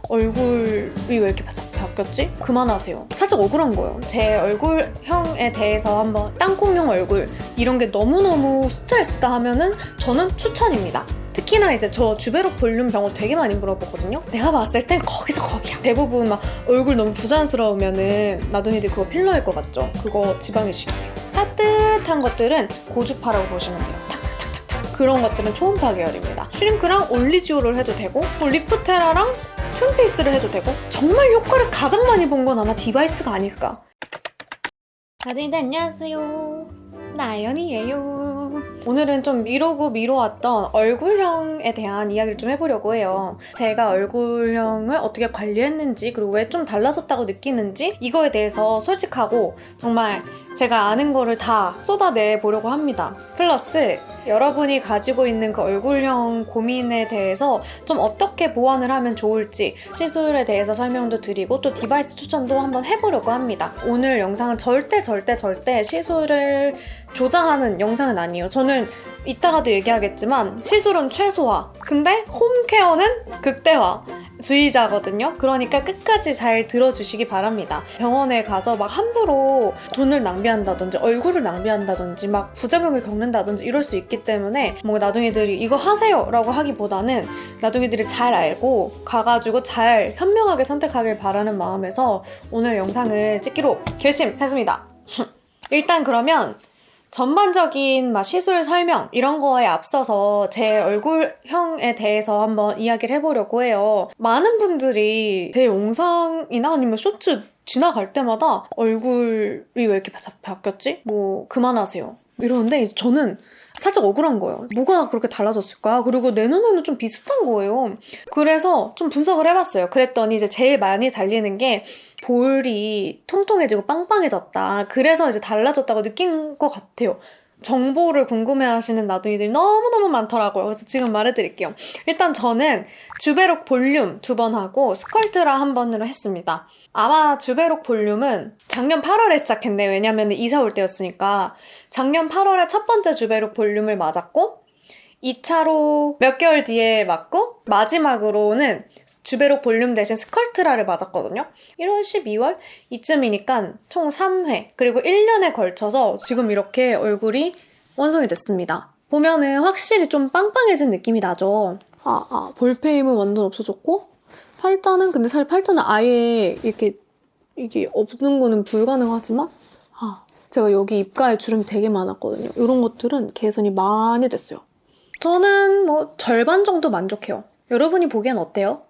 얼굴이 왜 이렇게 바뀌었지? 그만하세요. 살짝 억울한 거예요. 제 얼굴형에 대해서 한번 땅콩형 얼굴 이런 게 너무너무 스트레스다 하면은 저는 추천입니다. 특히나 이제 저 주베록 볼륨 병원 되게 많이 물어보거든요. 내가 봤을 땐 거기서 거기야. 대부분 막 얼굴 너무 부자연스러우면은 나둥이들 그거 필러일 것 같죠? 그거 지방이식이에요. 따뜻한 것들은 고주파라고 보시면 돼요. 탁탁탁탁탁. 그런 것들은 초음파 계열입니다. 슈링크랑 올리지오를 해도 되고 뭐 리프테라랑 튠페이스를 해도 되고 정말 효과를 가장 많이 본 건 아마 디바이스가 아닐까. 다들 안녕하세요. 나연이에요. 오늘은 좀 미루었던 얼굴형에 대한 이야기를 좀 해보려고 해요. 제가 얼굴형을 어떻게 관리했는지 그리고 왜 좀 달라졌다고 느끼는지 이거에 대해서 솔직하고 정말 제가 아는 거를 다 쏟아내 보려고 합니다. 플러스 여러분이 가지고 있는 그 얼굴형 고민에 대해서 좀 어떻게 보완을 하면 좋을지 시술에 대해서 설명도 드리고 또 디바이스 추천도 한번 해보려고 합니다. 오늘 영상은 절대 시술을 조장하는 영상은 아니에요. 저는 이따가도 얘기하겠지만 시술은 최소화, 근데 홈케어는 극대화 주의자거든요. 그러니까 끝까지 잘 들어주시기 바랍니다. 병원에 가서 막 함부로 돈을 낭비한다든지 얼굴을 낭비한다든지 막 부작용을 겪는다든지 이럴 수 있기 때문에 뭔가 나둥이들이 이거 하세요 라고 하기보다는 나둥이들이 잘 알고 가가지고 잘 현명하게 선택하길 바라는 마음에서 오늘 영상을 찍기로 결심했습니다. 일단 그러면 전반적인 시술 설명 이런 거에 앞서서 제 얼굴형에 대해서 한번 이야기를 해보려고 해요. 많은 분들이 제 영상이나 아니면 쇼츠 지나갈 때마다 얼굴이 왜 이렇게 바뀌었지? 뭐 그만하세요. 이러는데 이제 저는 살짝 억울한 거예요. 뭐가 그렇게 달라졌을까? 그리고 내 눈에는 좀 비슷한 거예요. 그래서 좀 분석을 해봤어요. 그랬더니 이제 제일 많이 달리는 게 볼이 통통해지고 빵빵해졌다. 그래서 이제 달라졌다고 느낀 것 같아요. 정보를 궁금해하시는 나둥이들이 너무너무 많더라고요. 그래서 지금 말해드릴게요. 일단 저는 주베록 볼륨 2번 하고 스컬트라 1번으로 했습니다. 아마 주베록 볼륨은 작년 8월에 시작했네요. 왜냐면 이사 올 때였으니까. 작년 8월에 첫 번째 주베록 볼륨을 맞았고 2차로 몇 개월 뒤에 맞고 마지막으로는 주베록 볼륨 대신 스컬트라를 맞았거든요. 1월, 12월 이쯤이니까 총 3회 그리고 1년에 걸쳐서 지금 이렇게 얼굴이 완성이 됐습니다. 보면은 확실히 좀 빵빵해진 느낌이 나죠. 볼페임은 완전 없어졌고 팔자는 근데 사실 팔자는 아예 이게 없는 거는 불가능하지만 제가 여기 입가에 주름이 되게 많았거든요. 이런 것들은 개선이 많이 됐어요. 저는 뭐 절반 정도 만족해요. 여러분이 보기엔 어때요?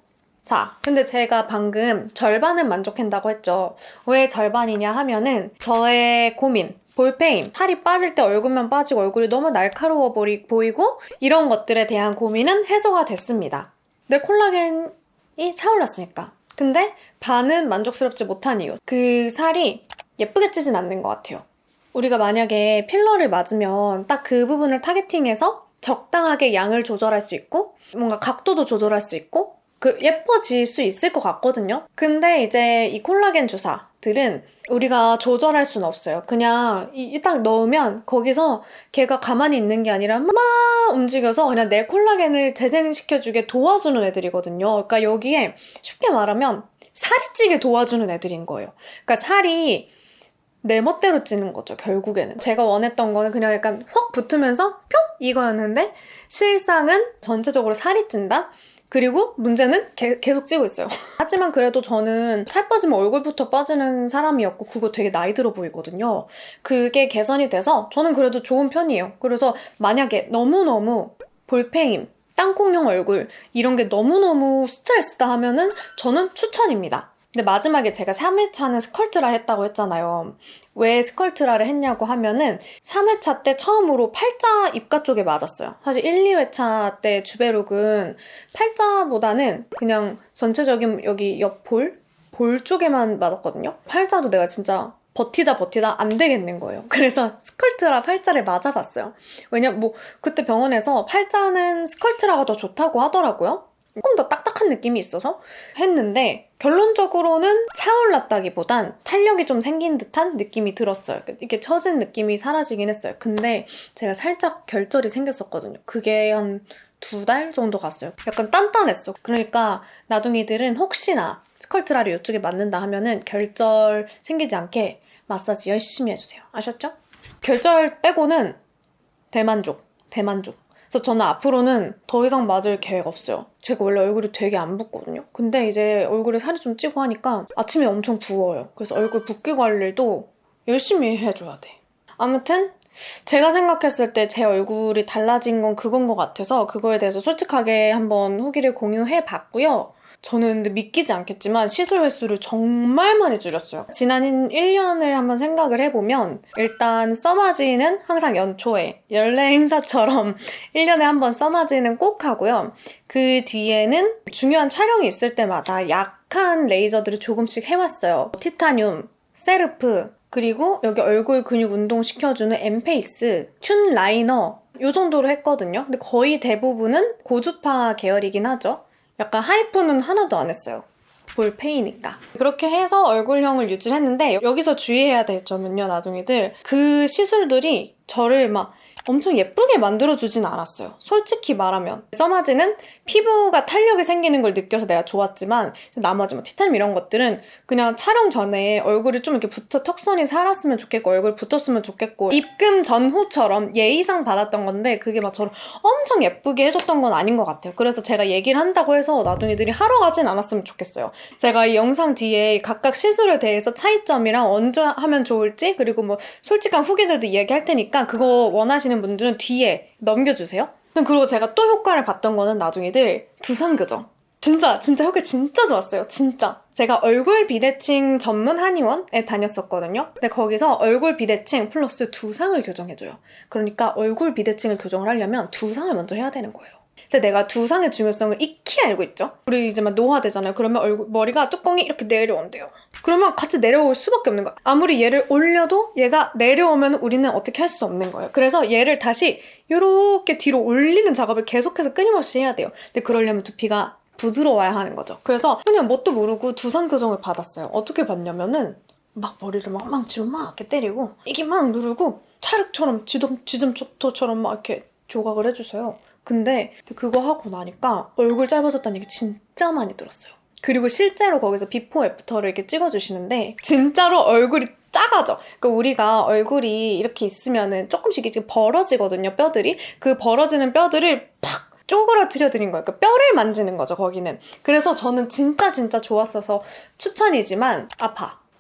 자, 근데 제가 방금 절반은 만족한다고 했죠. 왜 절반이냐 하면은 저의 고민, 볼페임, 살이 빠질 때 얼굴만 빠지고 얼굴이 너무 날카로워 보이고 이런 것들에 대한 고민은 해소가 됐습니다. 내 콜라겐이 차올랐으니까. 근데 반은 만족스럽지 못한 이유. 그 살이 예쁘게 찌진 않는 것 같아요. 우리가 만약에 필러를 맞으면 딱 그 부분을 타겟팅해서 적당하게 양을 조절할 수 있고 뭔가 각도도 조절할 수 있고 예뻐질 수 있을 것 같거든요. 근데 이제 이 콜라겐 주사들은 우리가 조절할 수는 없어요. 그냥 딱 넣으면 거기서 걔가 가만히 있는 게 아니라 막 움직여서 그냥 내 콜라겐을 재생시켜주게 도와주는 애들이거든요. 그러니까 여기에 쉽게 말하면 살이 찌게 도와주는 애들인 거예요. 그러니까 살이 내 멋대로 찌는 거죠, 결국에는. 제가 원했던 거는 그냥 약간 확 붙으면서 뿅! 이거였는데 실상은 전체적으로 살이 찐다? 그리고 문제는 계속 찌고 있어요. 하지만 그래도 저는 살 빠지면 얼굴부터 빠지는 사람이었고 그거 되게 나이 들어 보이거든요. 그게 개선이 돼서 저는 그래도 좋은 편이에요. 그래서 만약에 너무너무 볼페임, 땅콩형 얼굴 이런 게 너무너무 스트레스다 하면은 저는 추천입니다. 근데 마지막에 제가 3회차는 스컬트라 했다고 했잖아요. 왜 스컬트라를 했냐고 하면은 3회차 때 처음으로 팔자 입가 쪽에 맞았어요. 사실 1, 2회차 때 주베록은 팔자보다는 그냥 전체적인 여기 옆 볼 쪽에만 맞았거든요. 팔자도 내가 진짜 버티다 안 되겠는 거예요. 그래서 스컬트라 팔자를 맞아봤어요. 왜냐면 그때 병원에서 팔자는 스컬트라가 더 좋다고 하더라고요. 조금 더 딱딱한 느낌이 있어서 했는데 결론적으로는 차올랐다기보단 탄력이 좀 생긴 듯한 느낌이 들었어요. 이게 처진 느낌이 사라지긴 했어요. 근데 제가 살짝 결절이 생겼었거든요. 그게 한 2달 정도 갔어요. 약간 단단했어. 그러니까 나둥이들은 혹시나 스컬트라를 이쪽에 맞는다 하면은 결절 생기지 않게 마사지 열심히 해주세요. 아셨죠? 결절 빼고는 대만족. 그래서 저는 앞으로는 더 이상 맞을 계획 없어요. 제가 원래 얼굴이 되게 안 붓거든요. 근데 이제 얼굴에 살이 좀 찌고 하니까 아침에 엄청 부어요. 그래서 얼굴 붓기 관리도 열심히 해줘야 돼. 아무튼 제가 생각했을 때 제 얼굴이 달라진 건 그건 것 같아서 그거에 대해서 솔직하게 한번 후기를 공유해봤고요. 저는 근데 믿기지 않겠지만 시술 횟수를 정말 많이 줄였어요. 지난 1년을 한번 생각을 해보면 일단 써마지는 항상 연초에 연례 행사처럼 1년에 한번 써마지는 꼭 하고요. 그 뒤에는 중요한 촬영이 있을 때마다 약한 레이저들을 조금씩 해왔어요. 티타늄, 세르프, 그리고 여기 얼굴 근육 운동 시켜주는 엠페이스, 튠 라이너 이 정도로 했거든요. 근데 거의 대부분은 고주파 계열이긴 하죠. 약간 하이프는 하나도 안 했어요. 볼페이니까. 그렇게 해서 얼굴형을 유지했는데 여기서 주의해야 될 점은요, 나둥이들. 그 시술들이 저를 막 엄청 예쁘게 만들어주진 않았어요. 솔직히 말하면. 써마지는 피부가 탄력이 생기는 걸 느껴서 내가 좋았지만 나머지 뭐 티타늄 이런 것들은 그냥 촬영 전에 얼굴이 좀 이렇게 턱선이 살았으면 좋겠고 얼굴 붙었으면 좋겠고 입금 전후처럼 예의상 받았던 건데 그게 막 저를 엄청 예쁘게 해줬던 건 아닌 것 같아요. 그래서 제가 얘기를 한다고 해서 나둥이들이 하러 가진 않았으면 좋겠어요. 제가 이 영상 뒤에 각각 시술에 대해서 차이점이랑 언제 하면 좋을지 그리고 뭐 솔직한 후기들도 이야기할 테니까 그거 원하시는 분들은 뒤에 넘겨주세요. 그리고 제가 또 효과를 봤던 거는 나중이들 두상 교정. 진짜 효과 진짜 좋았어요. 진짜. 제가 얼굴 비대칭 전문 한의원에 다녔었거든요. 근데 거기서 얼굴 비대칭 플러스 두상을 교정해줘요. 그러니까 얼굴 비대칭을 교정을 하려면 두상을 먼저 해야 되는 거예요. 근데 내가 두상의 중요성을 익히 알고 있죠. 우리 이제 막 노화되잖아요. 그러면 머리가 뚜껑이 이렇게 내려온대요. 그러면 같이 내려올 수밖에 없는 거야. 아무리 얘를 올려도 얘가 내려오면 우리는 어떻게 할 수 없는 거예요. 그래서 얘를 다시 이렇게 뒤로 올리는 작업을 계속해서 끊임없이 해야 돼요. 근데 그러려면 두피가 부드러워야 하는 거죠. 그래서 그냥 뭣도 모르고 두상 교정을 받았어요. 어떻게 받냐면은 막 머리를 막 망치로 막 이렇게 때리고 이게 막 누르고 찰흙처럼 쥐점토처럼 막 이렇게 조각을 해주세요. 근데 그거 하고 나니까 얼굴 짧아졌다는 얘기 진짜 많이 들었어요. 그리고 실제로 거기서 비포 애프터를 이렇게 찍어주시는데 진짜로 얼굴이 작아져. 그러니까 우리가 얼굴이 이렇게 있으면은 조금씩 이제 벌어지거든요, 뼈들이. 그 벌어지는 뼈들을 팍 쪼그라뜨려 드린 거예요. 그러니까 뼈를 만지는 거죠, 거기는. 그래서 저는 진짜 좋았어서 추천이지만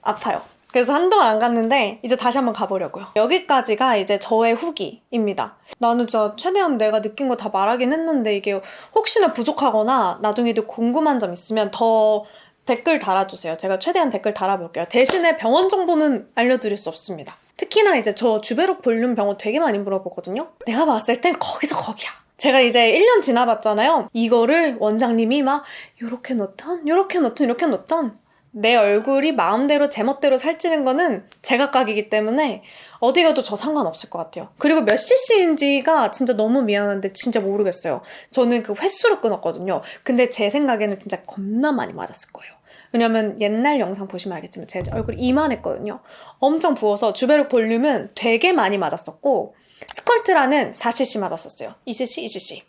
아파요. 그래서 한동안 안 갔는데 이제 다시 한번 가보려고요. 여기까지가 이제 저의 후기입니다. 나는 진짜 최대한 내가 느낀 거 다 말하긴 했는데 이게 혹시나 부족하거나 나중에도 궁금한 점 있으면 더 댓글 달아주세요. 제가 최대한 댓글 달아볼게요. 대신에 병원 정보는 알려드릴 수 없습니다. 특히나 이제 저 주베록 볼륨 병원 되게 많이 물어보거든요. 내가 봤을 땐 거기서 거기야. 제가 이제 1년 지나봤잖아요. 이거를 원장님이 막 이렇게 넣던 내 얼굴이 마음대로 제멋대로 살찌는 거는 제각각이기 때문에 어디 가도 저 상관없을 것 같아요. 그리고 몇 cc인지가 진짜 너무 미안한데 진짜 모르겠어요. 저는 그 횟수로 끊었거든요. 근데 제 생각에는 진짜 겁나 많이 맞았을 거예요. 왜냐면 옛날 영상 보시면 알겠지만 제 얼굴이 이만했거든요. 엄청 부어서 주베록 볼륨은 되게 많이 맞았었고 스컬트라는 4cc 맞았었어요. 2cc.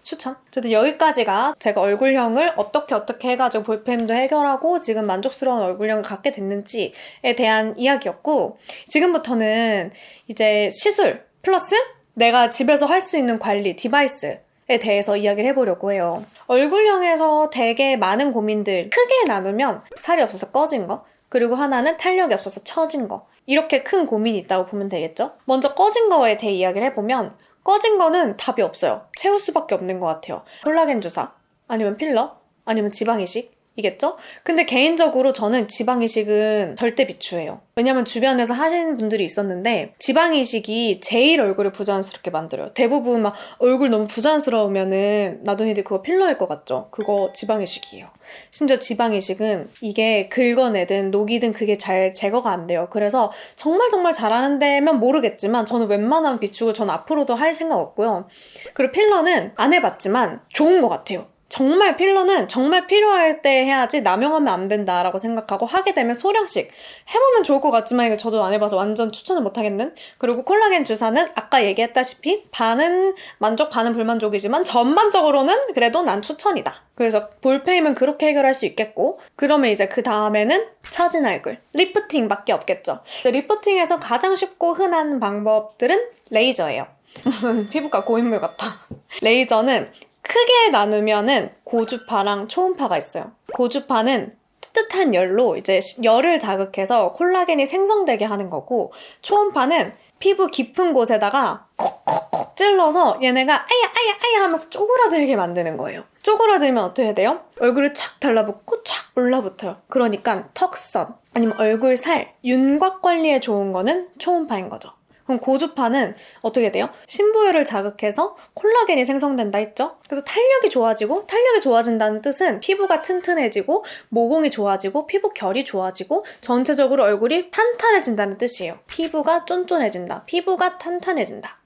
추천. 어쨌든 여기까지가 제가 얼굴형을 어떻게 해가지고 볼펜도 해결하고 지금 만족스러운 얼굴형을 갖게 됐는지에 대한 이야기였고 지금부터는 이제 시술 플러스 내가 집에서 할 수 있는 관리 디바이스에 대해서 이야기를 해보려고 해요. 얼굴형에서 되게 많은 고민들 크게 나누면 살이 없어서 꺼진 거 그리고 하나는 탄력이 없어서 처진 거 이렇게 큰 고민이 있다고 보면 되겠죠? 먼저 꺼진 거에 대해 이야기를 해보면 꺼진 거는 답이 없어요. 채울 수밖에 없는 것 같아요. 콜라겐 주사, 아니면 필러, 아니면 지방이식이겠죠? 근데 개인적으로 저는 지방이식은 절대 비추해요. 왜냐면 주변에서 하시는 분들이 있었는데 지방이식이 제일 얼굴을 부자연스럽게 만들어요. 대부분 막 얼굴 너무 부자연스러우면은 나둥이들 그거 필러일 것 같죠? 그거 지방이식이에요. 심지어 지방이식은 이게 긁어내든 녹이든 그게 잘 제거가 안 돼요. 그래서 정말 잘하는 데면 모르겠지만 저는 웬만하면 비추고 저는 앞으로도 할 생각 없고요. 그리고 필러는 안 해봤지만 좋은 것 같아요. 정말 필러는 정말 필요할 때 해야지 남용하면 안 된다라고 생각하고 하게 되면 소량씩 해보면 좋을 것 같지만 이거 저도 안 해봐서 완전 추천을 못 하겠는. 그리고 콜라겐 주사는 아까 얘기했다시피 반은 만족 반은 불만족이지만 전반적으로는 그래도 난 추천이다. 그래서 볼페임은 그렇게 해결할 수 있겠고, 그러면 이제 그 다음에는 처진 얼굴 리프팅밖에 없겠죠. 리프팅에서 가장 쉽고 흔한 방법들은 레이저예요. 무슨 피부과 고인물 같다. 레이저는 크게 나누면은 고주파랑 초음파가 있어요. 고주파는 뜨뜻한 열로 이제 열을 자극해서 콜라겐이 생성되게 하는 거고, 초음파는 피부 깊은 곳에다가 콕콕콕 찔러서 얘네가 아야 하면서 쪼그라들게 만드는 거예요. 쪼그라들면 어떻게 돼요? 얼굴을 촥 달라붙고 촥 올라붙어요. 그러니까 턱선 아니면 얼굴 살, 윤곽 관리에 좋은 거는 초음파인 거죠. 그럼 고주파는 어떻게 돼요? 신부열을 자극해서 콜라겐이 생성된다 했죠? 그래서 탄력이 좋아지고, 탄력이 좋아진다는 뜻은 피부가 튼튼해지고 모공이 좋아지고 피부 결이 좋아지고 전체적으로 얼굴이 탄탄해진다는 뜻이에요. 피부가 쫀쫀해진다. 피부가 탄탄해진다.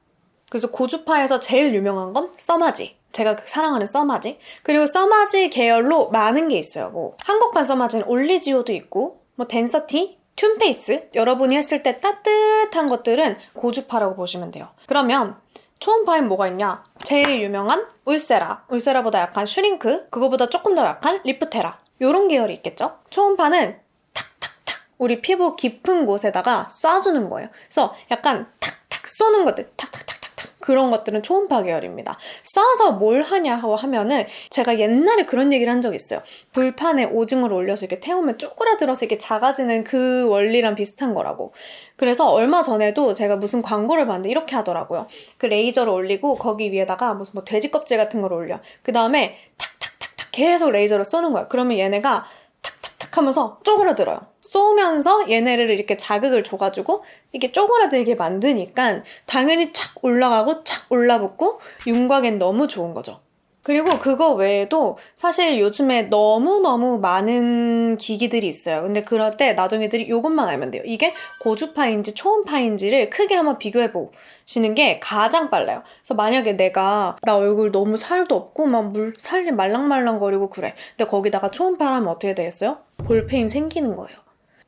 그래서 고주파에서 제일 유명한 건 써마지. 제가 사랑하는 써마지. 그리고 써마지 계열로 많은 게 있어요. 뭐 한국판 써마지는 올리지오도 있고, 뭐 덴서티, 튠페이스, 여러분이 했을 때 따뜻한 것들은 고주파라고 보시면 돼요. 그러면 초음파엔 뭐가 있냐? 제일 유명한 울세라, 울세라보다 약한 슈링크, 그거보다 조금 더 약한 리프테라, 요런 계열이 있겠죠? 초음파는 탁탁탁 우리 피부 깊은 곳에다가 쏴주는 거예요. 그래서 약간 탁탁 쏘는 것들, 탁탁탁탁탁 그런 것들은 초음파 계열입니다. 쏴서 뭘 하냐 하면은, 제가 옛날에 그런 얘기를 한 적이 있어요. 불판에 오징어를 올려서 이렇게 태우면 쪼그라들어서 이렇게 작아지는 그 원리랑 비슷한 거라고. 그래서 얼마 전에도 제가 무슨 광고를 봤는데 이렇게 하더라고요. 그 레이저를 올리고 거기 위에다가 무슨 뭐 돼지 껍질 같은 걸 올려. 그 다음에 탁탁탁탁 계속 레이저를 쏘는 거야. 그러면 얘네가 탁탁탁 하면서 쪼그라들어요. 쏘면서 얘네를 이렇게 자극을 줘가지고 이게 쪼그라들게 만드니까 당연히 착 올라가고 착 올라붙고 윤곽엔 너무 좋은 거죠. 그리고 그거 외에도 사실 요즘에 너무너무 많은 기기들이 있어요. 근데 그럴 때 나중에들이 이것만 알면 돼요. 이게 고주파인지 초음파인지를 크게 한번 비교해 보시는 게 가장 빨라요. 그래서 만약에 나 얼굴 너무 살도 없고 막 살이 말랑말랑거리고 그래. 근데 거기다가 초음파를 하면 어떻게 되겠어요? 볼페임 생기는 거예요.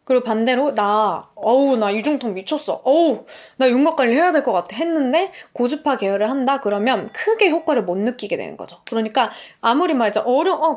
그리고 반대로 나 이중턱 미쳤어. 나 윤곽 관리 해야 될 것 같아 했는데 고주파 계열을 한다 그러면 크게 효과를 못 느끼게 되는 거죠. 그러니까 아무리 막 이제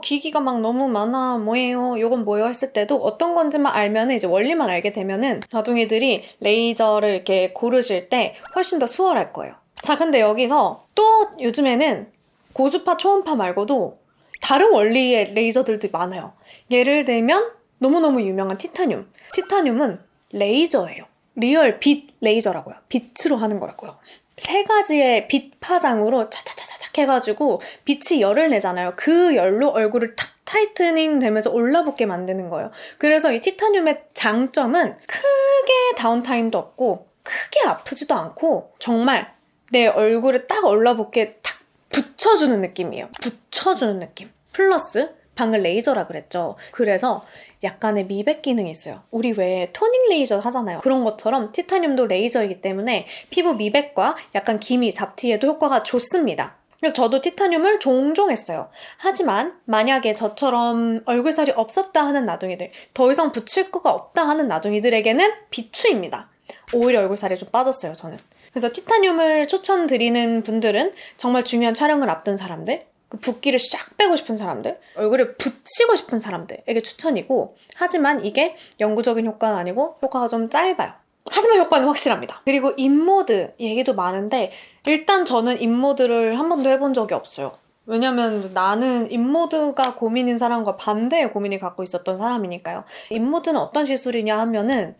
기기가 막 너무 많아 뭐예요 요건 뭐예요 했을 때도 어떤 건지만 알면은 이제 원리만 알게 되면은 나중에들이 레이저를 이렇게 고르실 때 훨씬 더 수월할 거예요. 자, 근데 여기서 또 요즘에는 고주파 초음파 말고도 다른 원리의 레이저들도 많아요. 예를 들면 너무너무 유명한 티타늄. 티타늄은 레이저예요. 리얼 빛 레이저라고요. 빛으로 하는 거라고요. 3가지의 빛 파장으로 차차차차차 해가지고 빛이 열을 내잖아요. 그 열로 얼굴을 탁 타이트닝 되면서 올라붙게 만드는 거예요. 그래서 이 티타늄의 장점은 크게 다운타임도 없고 크게 아프지도 않고 정말 내 얼굴에 딱 올라붙게 탁 붙여주는 느낌이에요. 붙여주는 느낌. 플러스 방금 레이저라 그랬죠. 그래서 약간의 미백 기능이 있어요. 우리 왜 토닝 레이저 하잖아요. 그런 것처럼 티타늄도 레이저이기 때문에 피부 미백과 약간 기미, 잡티에도 효과가 좋습니다. 그래서 저도 티타늄을 종종 했어요. 하지만 만약에 저처럼 얼굴살이 없었다 하는 나둥이들, 더 이상 붙일 거가 없다 하는 나둥이들에게는 비추입니다. 오히려 얼굴살이 좀 빠졌어요, 저는. 그래서 티타늄을 추천드리는 분들은 정말 중요한 촬영을 앞둔 사람들, 붓기를 싹 빼고 싶은 사람들, 얼굴에 붙이고 싶은 사람들에게 추천이고, 하지만 이게 영구적인 효과는 아니고 효과가 좀 짧아요. 하지만 효과는 확실합니다. 그리고 입모드 얘기도 많은데 일단 저는 입모드를 한 번도 해본 적이 없어요. 왜냐면 나는 입모드가 고민인 사람과 반대의 고민을 갖고 있었던 사람이니까요. 입모드는 어떤 시술이냐 하면은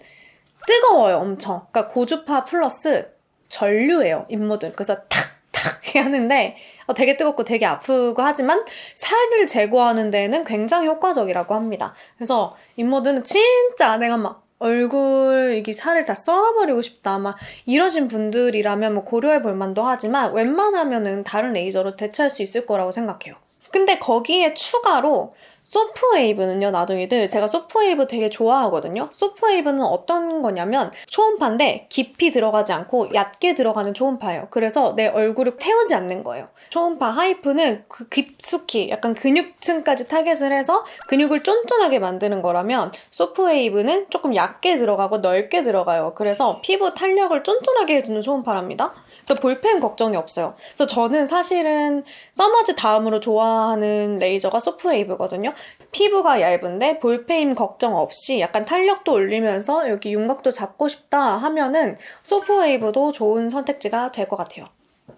뜨거워요, 엄청. 그러니까 고주파 플러스 전류예요, 입모드. 그래서 탁탁 하는데 되게 뜨겁고 되게 아프고 하지만 살을 제거하는 데에는 굉장히 효과적이라고 합니다. 그래서 입모드는 진짜 내가 막 얼굴 이게 살을 다 썰어버리고 싶다 막 이러신 분들이라면 뭐 고려해 볼 만도 하지만 웬만하면은 다른 레이저로 대체할 수 있을 거라고 생각해요. 근데 거기에 추가로 소프웨이브는요, 나둥이들, 제가 소프웨이브 되게 좋아하거든요. 소프웨이브는 어떤 거냐면 초음파인데 깊이 들어가지 않고 얕게 들어가는 초음파예요. 그래서 내 얼굴을 태우지 않는 거예요. 초음파 하이프는 그 깊숙이 약간 근육층까지 타겟을 해서 근육을 쫀쫀하게 만드는 거라면 소프웨이브는 조금 얕게 들어가고 넓게 들어가요. 그래서 피부 탄력을 쫀쫀하게 해주는 초음파랍니다. 그래서 볼펜 걱정이 없어요. 그래서 저는 사실은 써머즈 다음으로 좋아하는 레이저가 소프웨이브거든요. 피부가 얇은데 볼페임 걱정 없이 약간 탄력도 올리면서 여기 윤곽도 잡고 싶다 하면은 소프웨이브도 좋은 선택지가 될 것 같아요.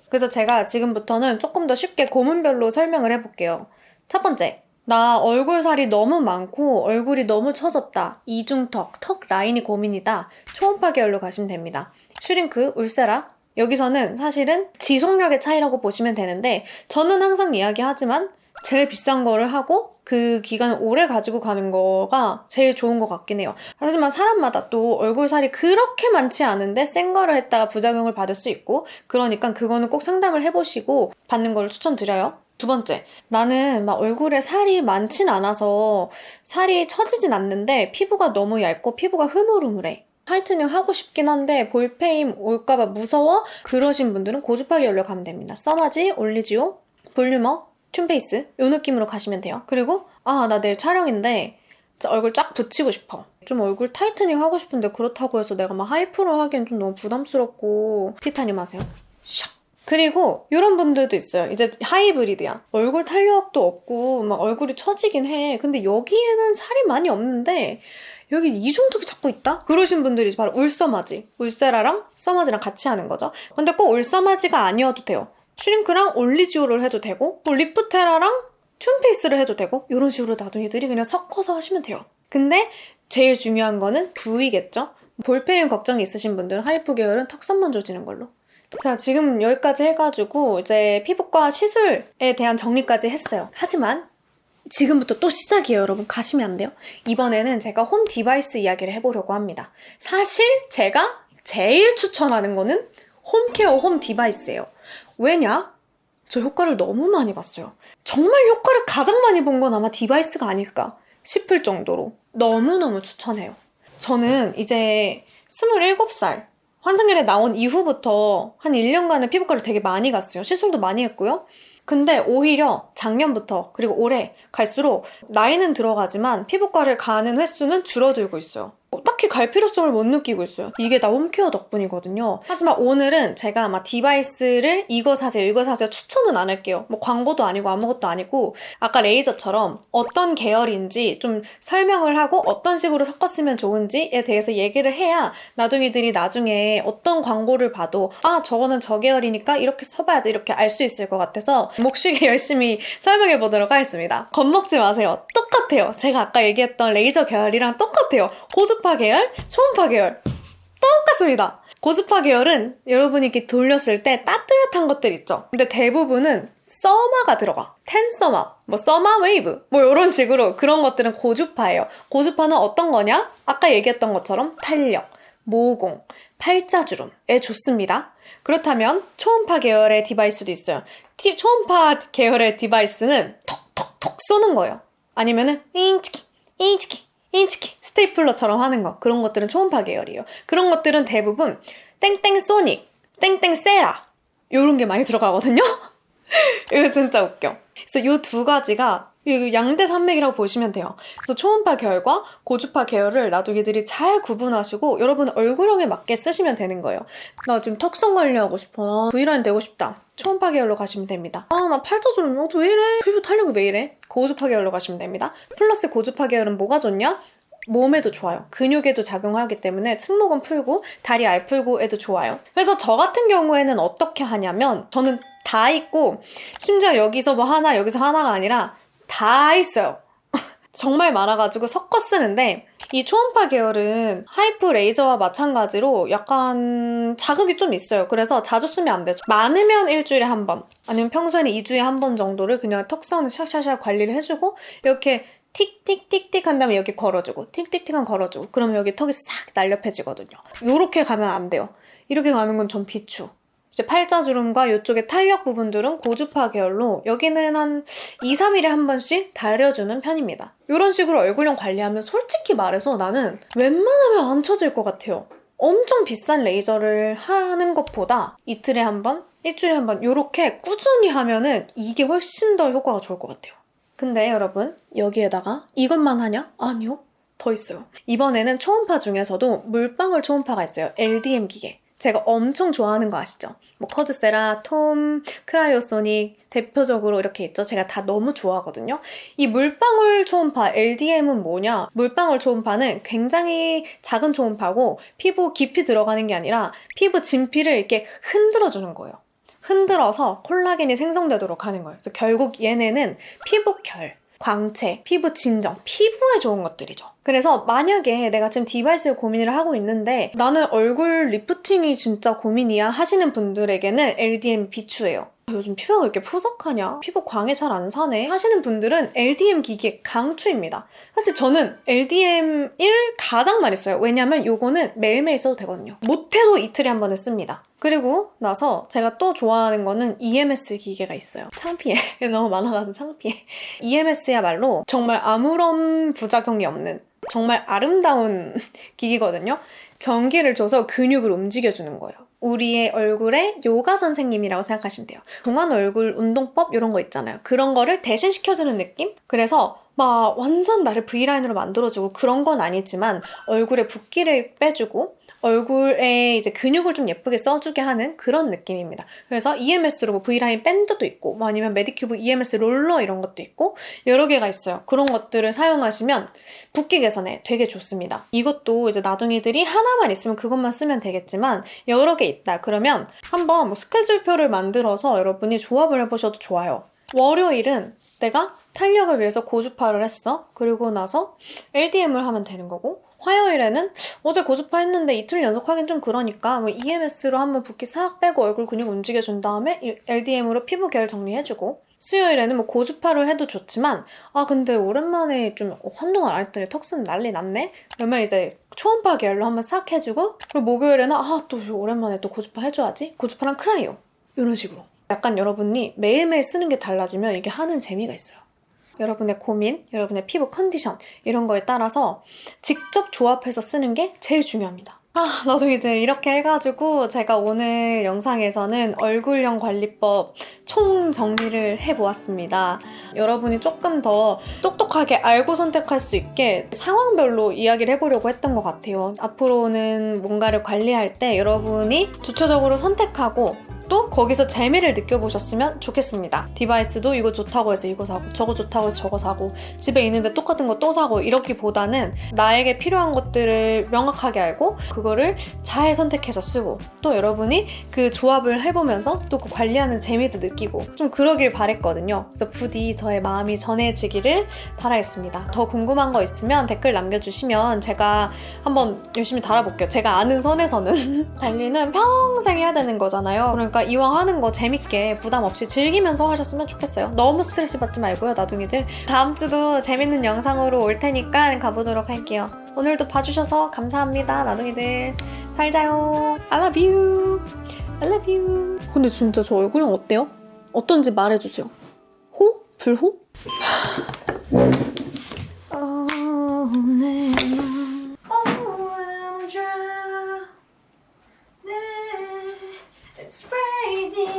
그래서 제가 지금부터는 조금 더 쉽게 고문별로 설명을 해볼게요. 첫 번째, 나 얼굴 살이 너무 많고 얼굴이 너무 처졌다. 이중턱, 턱 라인이 고민이다. 초음파 계열로 가시면 됩니다. 슈링크, 울세라. 여기서는 사실은 지속력의 차이라고 보시면 되는데 저는 항상 이야기하지만 제일 비싼 거를 하고 그 기간을 오래 가지고 가는 거가 제일 좋은 것 같긴 해요. 하지만 사람마다 또 얼굴 살이 그렇게 많지 않은데 센 거를 했다가 부작용을 받을 수 있고 그러니까 그거는 꼭 상담을 해보시고 받는 거를 추천드려요. 두 번째, 나는 막 얼굴에 살이 많진 않아서 살이 처지진 않는데 피부가 너무 얇고 피부가 흐물흐물해. 타이트닝 하고 싶긴 한데 볼페임 올까봐 무서워? 그러신 분들은 고주파 계열로 가면 됩니다. 써마지, 올리지오, 볼륨어, 튠페이스 이 느낌으로 가시면 돼요. 그리고 나 내일 촬영인데 얼굴 쫙 붙이고 싶어. 좀 얼굴 타이트닝 하고 싶은데 그렇다고 해서 내가 막 하이프로 하기엔 좀 너무 부담스럽고 티타늄 하세요. 샥. 그리고 이런 분들도 있어요. 이제 하이브리드야. 얼굴 탄력도 없고 막 얼굴이 처지긴 해. 근데 여기에는 살이 많이 없는데 여기 이중턱이 자꾸 있다? 그러신 분들이 바로 울서마지. 울세라랑 써마지랑 같이 하는 거죠. 근데 꼭 울서마지가 아니어도 돼요. 슈링크랑 올리지오를 해도 되고 리프테라랑 튠페이스를 해도 되고 이런 식으로 나둥이들이 그냥 섞어서 하시면 돼요. 근데 제일 중요한 거는 부위겠죠? 볼페임 걱정이 있으신 분들은 하이프 계열은 턱선만 조지는 걸로. 자, 지금 여기까지 해가지고 이제 피부과 시술에 대한 정리까지 했어요. 하지만 지금부터 또 시작이에요, 여러분. 가시면 안 돼요. 이번에는 제가 홈 디바이스 이야기를 해보려고 합니다. 사실 제가 제일 추천하는 거는 홈케어 홈 디바이스예요. 왜냐? 저 효과를 너무 많이 봤어요. 정말 효과를 가장 많이 본 건 아마 디바이스가 아닐까 싶을 정도로 너무너무 추천해요. 저는 이제 27살 환승연애 나온 이후부터 한 1년간의 피부과를 되게 많이 갔어요. 시술도 많이 했고요. 근데 오히려 작년부터 그리고 올해 갈수록 나이는 들어가지만 피부과를 가는 횟수는 줄어들고 있어요. 딱히 갈 필요성을 못 느끼고 있어요. 이게 다 홈케어 덕분이거든요. 하지만 오늘은 제가 아마 디바이스를 이거 사세요 추천은 안 할게요. 뭐 광고도 아니고 아무것도 아니고 아까 레이저처럼 어떤 계열인지 좀 설명을 하고 어떤 식으로 섞었으면 좋은지에 대해서 얘기를 해야 나둥이들이 나중에 어떤 광고를 봐도 저거는 저 계열이니까 이렇게 써봐야지 이렇게 알 수 있을 것 같아서 목쉬게 열심히 설명해 보도록 하겠습니다. 겁먹지 마세요. 똑같아요. 제가 아까 얘기했던 레이저 계열이랑 똑같아요. 고주파 계열, 초음파 계열 똑같습니다. 고주파 계열은 여러분이 이렇게 돌렸을 때 따뜻한 것들 있죠. 근데 대부분은 써마가 들어가. 텐서마, 써마 웨이브 이런 식으로 그런 것들은 고주파예요. 고주파는 어떤 거냐? 아까 얘기했던 것처럼 탄력, 모공, 팔자주름에 좋습니다. 그렇다면 초음파 계열의 디바이스도 있어요. 초음파 계열의 디바이스는 톡톡톡 쏘는 거예요. 아니면은 인치키 스테이플러처럼 하는 거. 그런 것들은 초음파 계열이에요. 그런 것들은 대부분 땡땡 소닉, 땡땡 세라 이런 게 많이 들어가거든요. 이거 진짜 웃겨. 그래서 이 두 가지가 양대 산맥이라고 보시면 돼요. 그래서 초음파 계열과 고주파 계열을 나둥이들이 잘 구분하시고 여러분 얼굴형에 맞게 쓰시면 되는 거예요. 나 지금 턱선 관리하고 싶어. 나 V라인 되고 싶다. 초음파 계열로 가시면 됩니다. 나 팔자주름 왜 이래? 피부 탄력이 왜 이래? 고주파 계열로 가시면 됩니다. 플러스 고주파 계열은 뭐가 좋냐? 몸에도 좋아요. 근육에도 작용하기 때문에 승모근 풀고 다리 알 풀고에도 좋아요. 그래서 저 같은 경우에는 어떻게 하냐면 저는 다 있고 심지어 여기서 하나 여기서 하나가 아니라 다 있어요. 정말 많아가지고 섞어 쓰는데 이 초음파 계열은 하이프 레이저와 마찬가지로 약간 자극이 좀 있어요. 그래서 자주 쓰면 안 되죠. 많으면 일주일에 한 번 아니면 평소에는 2주에 한 번 정도를 그냥 턱선을 샥샥샥 관리를 해주고 이렇게 틱틱틱틱 한 다음에 여기 걸어주고 틱틱틱 한 걸어주고 그러면 여기 턱이 싹 날렵해지거든요. 이렇게 가면 안 돼요. 이렇게 가는 건 좀 비추. 이제 팔자주름과 이쪽에 탄력 부분들은 고주파 계열로 여기는 한 2, 3일에 한 번씩 다려주는 편입니다. 이런 식으로 얼굴형 관리하면 솔직히 말해서 나는 웬만하면 안 처질 것 같아요. 엄청 비싼 레이저를 하는 것보다 이틀에 한 번, 일주일에 한 번 이렇게 꾸준히 하면은 이게 훨씬 더 효과가 좋을 것 같아요. 근데 여러분 여기에다가 이것만 하냐? 아니요. 더 있어요. 이번에는 초음파 중에서도 물방울 초음파가 있어요. LDM 기계. 제가 엄청 좋아하는 거 아시죠? 뭐 커드세라, 톰, 크라이오소닉 대표적으로 이렇게 있죠. 제가 다 너무 좋아하거든요. 이 물방울 초음파 LDM은 뭐냐? 물방울 초음파는 굉장히 작은 초음파고 피부 깊이 들어가는 게 아니라 피부 진피를 이렇게 흔들어주는 거예요. 흔들어서 콜라겐이 생성되도록 하는 거예요. 그래서 결국 얘네는 피부결, 광채, 피부 진정, 피부에 좋은 것들이죠. 그래서 만약에 내가 지금 디바이스 고민을 하고 있는데 나는 얼굴 리프팅이 진짜 고민이야 하시는 분들에게는 LDM 비추예요. 요즘 피부가 왜 이렇게 푸석하냐? 피부 광이 잘 안 사네? 하시는 분들은 LDM 기계 강추입니다. 사실 저는 LDM 1 가장 많이 써요. 왜냐면 요거는 매일매일 써도 되거든요. 못해도 이틀에 한 번은 씁니다. 그리고 나서 제가 또 좋아하는 거는 EMS 기계가 있어요. 창피해. 너무 많아가지고 창피해. EMS야말로 정말 아무런 부작용이 없는 정말 아름다운 기기거든요. 전기를 줘서 근육을 움직여주는 거예요. 우리의 얼굴에 요가 선생님이라고 생각하시면 돼요. 동안 얼굴 운동법 이런 거 있잖아요. 그런 거를 대신시켜주는 느낌? 그래서 막 완전 나를 V라인으로 만들어주고 그런 건 아니지만 얼굴에 붓기를 빼주고 얼굴에 이제 근육을 좀 예쁘게 써주게 하는 그런 느낌입니다. 그래서 EMS로 뭐 V라인 밴드도 있고 뭐 아니면 메디큐브 EMS 롤러 이런 것도 있고 여러 개가 있어요. 그런 것들을 사용하시면 붓기 개선에 되게 좋습니다. 이것도 이제 나둥이들이 하나만 있으면 그것만 쓰면 되겠지만 여러 개 있다. 그러면 한번 뭐 스케줄표를 만들어서 여러분이 조합을 해보셔도 좋아요. 월요일은 내가 탄력을 위해서 고주파를 했어. 그리고 나서 LDM을 하면 되는 거고 화요일에는 어제 고주파 했는데 이틀 연속 하긴 좀 그러니까 뭐 EMS로 한번 붓기 싹 빼고 얼굴 근육 움직여준 다음에 LDM으로 피부 결 정리해주고 수요일에는 뭐 고주파로 해도 좋지만 아 근데 오랜만에 좀 한동안 안 했더니 턱선 난리 났네? 그러면 이제 초음파 계열로 한번 싹 해주고 그리고 목요일에는 아 또 오랜만에 또 고주파 해줘야지 고주파랑 크라이오 이런 식으로 약간 여러분이 매일매일 쓰는 게 달라지면 이게 하는 재미가 있어요. 여러분의 고민, 여러분의 피부 컨디션 이런 거에 따라서 직접 조합해서 쓰는 게 제일 중요합니다. 나둥이들 이렇게 해가지고 제가 오늘 영상에서는 얼굴형 관리법 총 정리를 해보았습니다. 여러분이 조금 더 똑똑하게 알고 선택할 수 있게 상황별로 이야기를 해보려고 했던 것 같아요. 앞으로는 뭔가를 관리할 때 여러분이 주체적으로 선택하고 또 거기서 재미를 느껴보셨으면 좋겠습니다. 디바이스도 이거 좋다고 해서 이거 사고 저거 좋다고 해서 저거 사고 집에 있는데 똑같은 거 또 사고 이렇기보다는 나에게 필요한 것들을 명확하게 알고 그거를 잘 선택해서 쓰고 또 여러분이 그 조합을 해보면서 또 그 관리하는 재미도 느끼고 좀 그러길 바랬거든요. 그래서 부디 저의 마음이 전해지기를 바라겠습니다. 더 궁금한 거 있으면 댓글 남겨주시면 제가 한번 열심히 달아볼게요. 제가 아는 선에서는 관리는 평생 해야 되는 거잖아요. 그러니까 이왕 하는 거 재밌게 부담 없이 즐기면서 하셨으면 좋겠어요. 너무 스트레스 받지 말고요, 나둥이들. 다음 주도 재밌는 영상으로 올 테니까 가보도록 할게요. 오늘도 봐주셔서 감사합니다, 나둥이들. 잘 자요. I love you. I love you. 근데 진짜 저 얼굴형 어때요? 어떤지 말해주세요. 호? 불호? It's raining